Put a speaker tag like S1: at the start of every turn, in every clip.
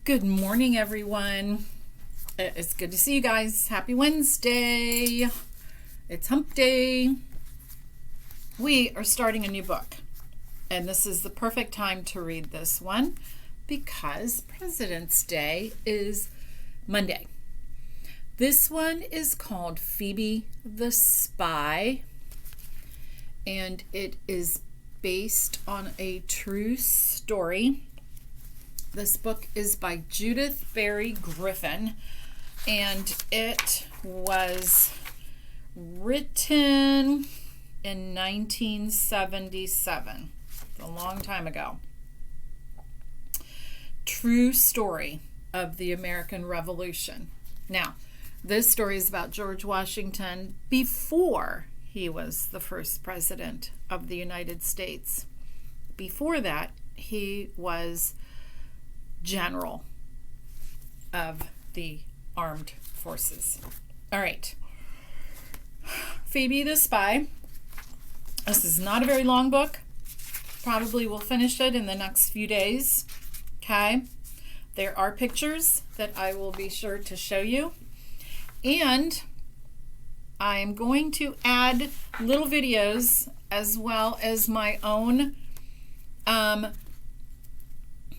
S1: Good morning, everyone. It's good to see you guys. Happy Wednesday. It's hump day. We are starting a new book, and this is the perfect time to read this one because President's Day is Monday. This one is called Phoebe the Spy, and it is based on a true story. This book is by Judith Barry Griffin, and it was written in 1977. It's a long time ago. True story of the American Revolution. Now, this story is about George Washington before he was the first president of the United States. Before that, he was general of the armed forces. All right. Phoebe the Spy. This is not a very long book. Probably will finish it in the next few days. Okay. There are pictures that I will be sure to show you. And I'm going to add little videos as well as my own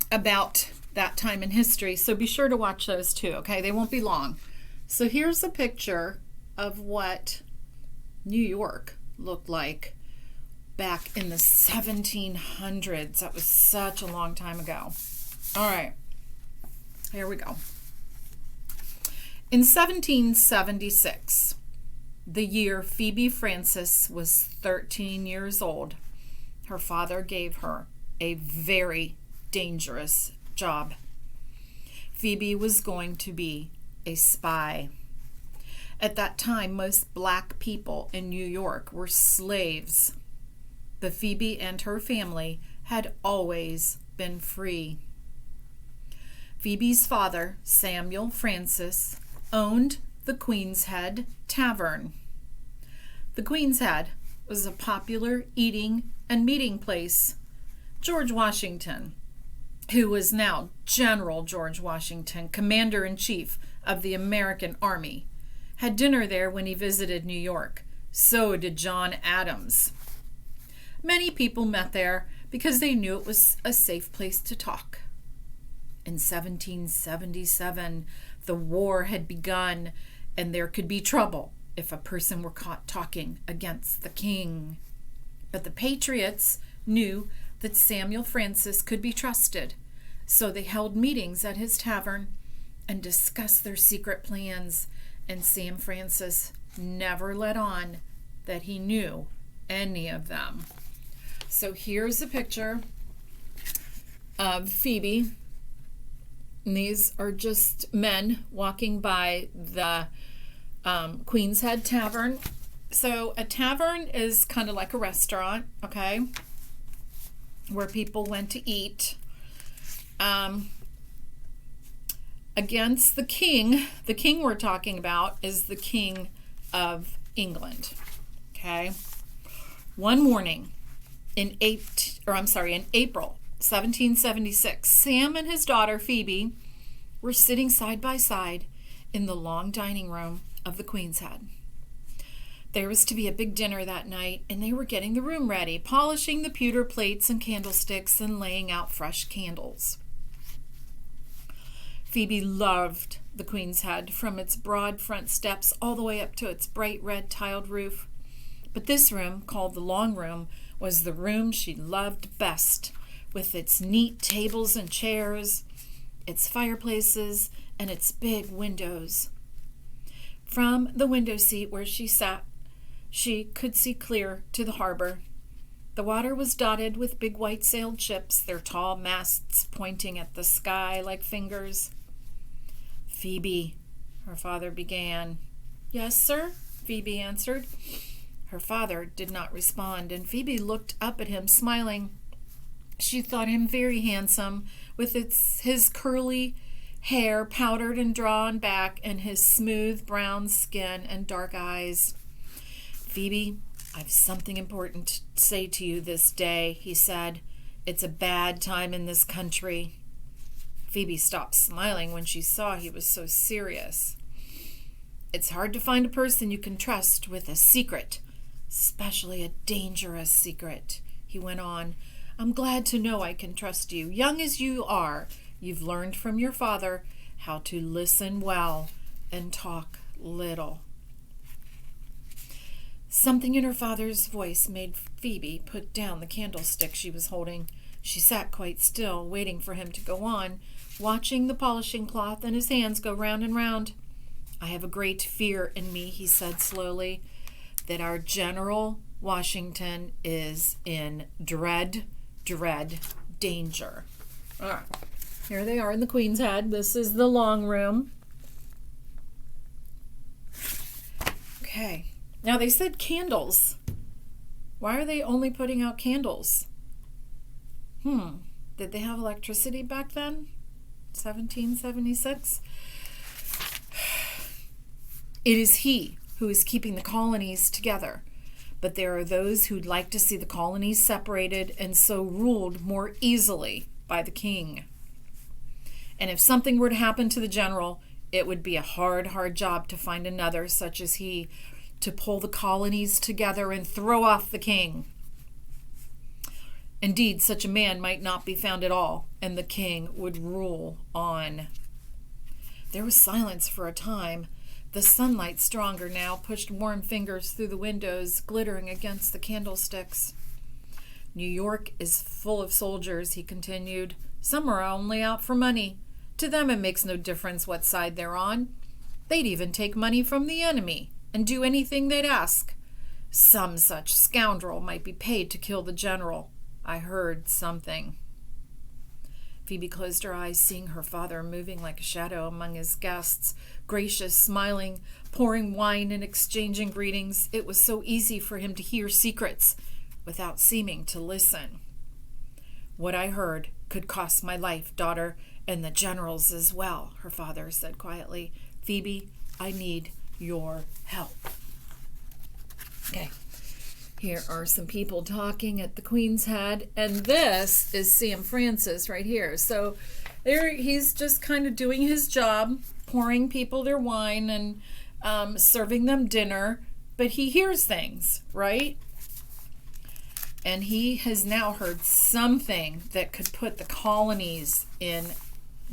S1: about that time in history. So be sure to watch those too, okay? They won't be long. So here's a picture of what New York looked like back in the 1700s. That was such a long time ago. All right, here we go. In 1776, the year Phoebe Francis was 13 years old, her father gave her a very dangerous job. Phoebe was going to be a spy. At that time, most black people in New York were slaves, but Phoebe and her family had always been free. Phoebe's father, Samuel Francis, owned the Queen's Head Tavern. The Queen's Head was a popular eating and meeting place. George Washington, who was now General George Washington, Commander-in-Chief of the American Army, had dinner there when he visited New York. So did John Adams. Many people met there because they knew it was a safe place to talk. In 1777, the war had begun, and there could be trouble if a person were caught talking against the king. But the Patriots knew that Samuel Francis could be trusted, so they held meetings at his tavern and discussed their secret plans, and Sam Francis never let on that he knew any of them. So here's a picture of Phoebe. And these are just men walking by the Queen's Head Tavern. So a tavern is kind of like a restaurant, okay, where people went to eat. Against the king we're talking about is the King of England, okay? One morning in April 1776, Sam and his daughter Phoebe were sitting side by side in the long dining room of the Queen's Head. There was to be a big dinner that night, and they were getting the room ready, polishing the pewter plates and candlesticks and laying out fresh candles. Phoebe loved the Queen's Head, from its broad front steps all the way up to its bright red tiled roof. But this room, called the Long Room, was the room she loved best, with its neat tables and chairs, its fireplaces, and its big windows. From the window seat where she sat, she could see clear to the harbor. The water was dotted with big white-sailed ships, their tall masts pointing at the sky like fingers. "Phoebe," her father began. "Yes, sir," Phoebe answered. Her father did not respond, and Phoebe looked up at him, smiling. She thought him very handsome, with his curly hair powdered and drawn back, and his smooth brown skin and dark eyes. "Phoebe, I've something important to say to you this day," he said. "It's a bad time in this country." Phoebe stopped smiling when she saw he was so serious. It's hard to find a person you can trust with a secret, especially a dangerous secret, he went on. I'm glad to know I can trust you. Young as you are, you've learned from your father how to listen well and talk little. Something in her father's voice made Phoebe put down the candlestick she was holding. She sat quite still, waiting for him to go on, watching the polishing cloth and his hands go round and round. I have a great fear in me, he said slowly, that our General Washington is in dread danger. Here they are in the Queen's Head. This is the long room. Okay. Now they said candles. Why are they only putting out candles? Did they have electricity back then? 1776? It is he who is keeping the colonies together. But there are those who'd like to see the colonies separated and so ruled more easily by the king. And if something were to happen to the general, it would be a hard job to find another such as he to pull the colonies together and throw off the king. Indeed, such a man might not be found at all, and the king would rule on. There was silence for a time. The sunlight, stronger now, pushed warm fingers through the windows, glittering against the candlesticks. New York is full of soldiers, he continued. Some are only out for money. To them it makes no difference what side they're on. They'd even take money from the enemy and do anything they'd ask. Some such scoundrel might be paid to kill the general. I heard something. Phoebe closed her eyes, seeing her father moving like a shadow among his guests, gracious, smiling, pouring wine and exchanging greetings. It was so easy for him to hear secrets without seeming to listen. What I heard could cost my life, daughter, and the general's as well, her father said quietly. Phoebe, I need your help. Okay. Here are some people talking at the Queen's Head, and this is Sam Francis right here. So there, he's just kind of doing his job, pouring people their wine and serving them dinner, but he hears things, right? And he has now heard something that could put the colonies in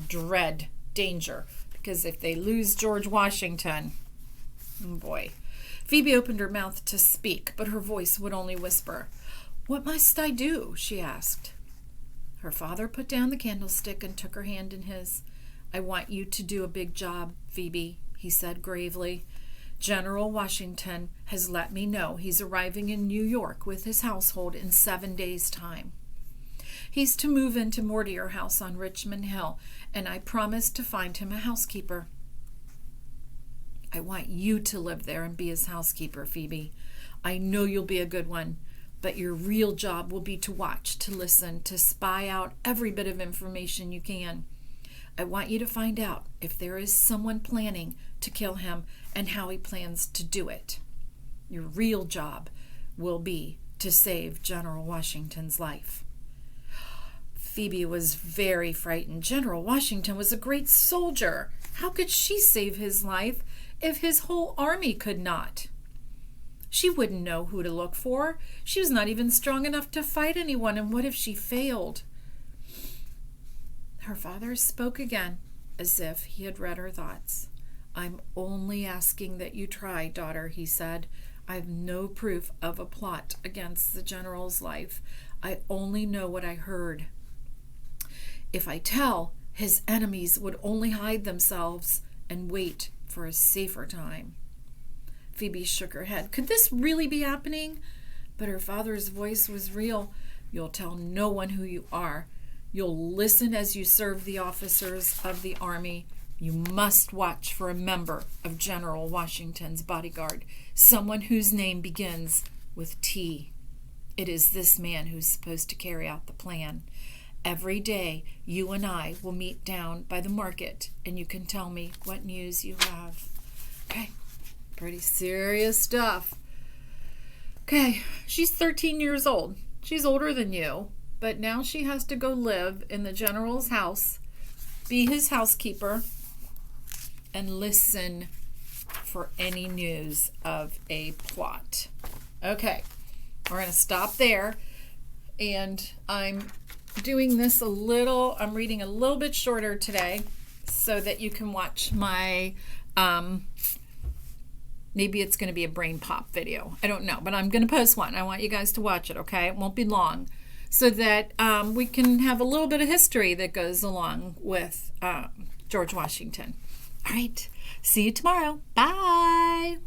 S1: dread danger, because if they lose George Washington, oh boy. Phoebe opened her mouth to speak, but her voice would only whisper. What must I do? She asked. Her father put down the candlestick and took her hand in his. I want you to do a big job, Phoebe, he said gravely. General Washington has let me know he's arriving in New York with his household in 7 days' time. He's to move into Mortier House on Richmond Hill, and I promised to find him a housekeeper. I want you to live there and be his housekeeper, Phoebe. I know you'll be a good one, but your real job will be to watch, to listen, to spy out every bit of information you can. I want you to find out if there is someone planning to kill him and how he plans to do it. Your real job will be to save General Washington's life. Phoebe was very frightened. General Washington was a great soldier. How could she save his life if his whole army could not? She wouldn't know who to look for. She was not even strong enough to fight anyone, and what if she failed? Her father spoke again, as if he had read her thoughts. I'm only asking that you try, daughter, he said. I have no proof of a plot against the general's life. I only know what I heard. If I tell, his enemies would only hide themselves and wait for a safer time. Phoebe shook her head. Could this really be happening? But her father's voice was real. You'll tell no one who you are. You'll listen as you serve the officers of the army. You must watch for a member of General Washington's bodyguard, someone whose name begins with T. It is this man who's supposed to carry out the plan. Every day, you and I will meet down by the market, and you can tell me what news you have. Okay, pretty serious stuff. Okay, she's 13 years old. She's older than you, but now she has to go live in the general's house be his housekeeper, and listen for any news of a plot. Okay, we're going to stop there. And I'm doing this I'm reading a little bit shorter today so that you can watch my, maybe it's going to be a brain pop video. I don't know, but I'm going to post one. I want you guys to watch it, okay? It won't be long, so that we can have a little bit of history that goes along with George Washington. All right, see you tomorrow. Bye.